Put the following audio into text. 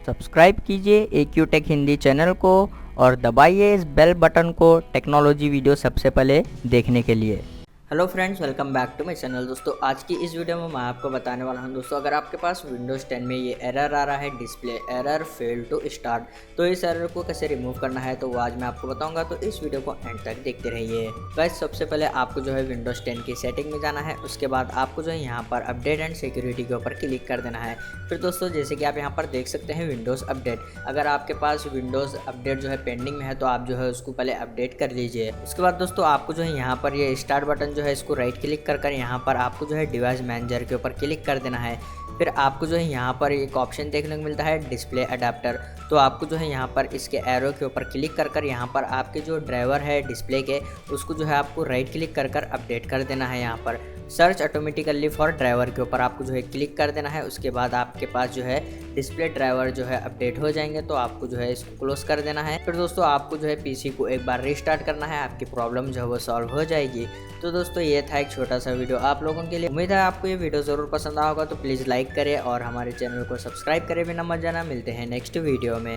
Subscribe कीजिए AQ take Hindi channel को और दबाइए इस बेल बटन को टेक्नोलॉजी वीडियो सबसे पहले देखने के लिए। Hello friends, welcome back to my channel. दोस्तों आज की इस वीडियो में मैं आपको बताने वाला हूं दोस्तों, अगर आपके पास विंडोज़ 10 में ये एरर आ रहा है, display error fail to start, तो इस एरर को कैसे रिमूव करना है तो वो आज मैं आपको बताऊंगा। तो इस वीडियो को एंड तक देखते रहिए। गाइस सबसे पहले आपको जो है विंडोज़ 10 की सेटिंग में जाना है। उसके बाद आपको जो है यहाँ पर अपडेट एंड सिक्योरिटी के ऊपर क्लिक कर देना है। फिर दोस्तों जैसे कि आप यहाँ पर देख सकते हैं विंडोज़ अपडेट, अगर आपके पास विंडोज़ अपडेट जो है पेंडिंग में है तो आप जो है उसको पहले अपडेट कर लीजिए। उसके बाद दोस्तों आपको जो है यहाँ पर ये स्टार्ट बटन जो है इसको राइट क्लिक कर यहाँ पर आपको जो है डिवाइस मैनेजर के ऊपर क्लिक कर देना है। फिर आपको जो है यहाँ पर एक ऑप्शन देखने को मिलता है डिस्प्ले अडेप्टर, तो आपको जो है यहाँ पर इसके एरो के ऊपर क्लिक कर यहाँ पर आपके जो ड्राइवर है डिस्प्ले के उसको जो है आपको राइट क्लिक कर अपडेट कर देना है। यहाँ पर सर्च ऑटोमेटिकली फॉर ड्राइवर के ऊपर आपको जो है क्लिक कर देना है। उसके बाद आपके पास जो है डिस्प्ले ड्राइवर जो है अपडेट हो जाएंगे, तो आपको जो है इसको क्लोज कर देना है। फिर दोस्तों आपको जो है पीसी को एक बार रीस्टार्ट करना है, आपकी प्रॉब्लम जो है वो सॉल्व हो जाएगी। तो दोस्तों ये था एक छोटा सा वीडियो आप लोगों के लिए। उम्मीद है आपको ये वीडियो ज़रूर पसंद आया होगा, तो प्लीज़ लाइक करें और हमारे चैनल को सब्सक्राइब करें बिना मत जाना। मिलते हैं नेक्स्ट वीडियो में।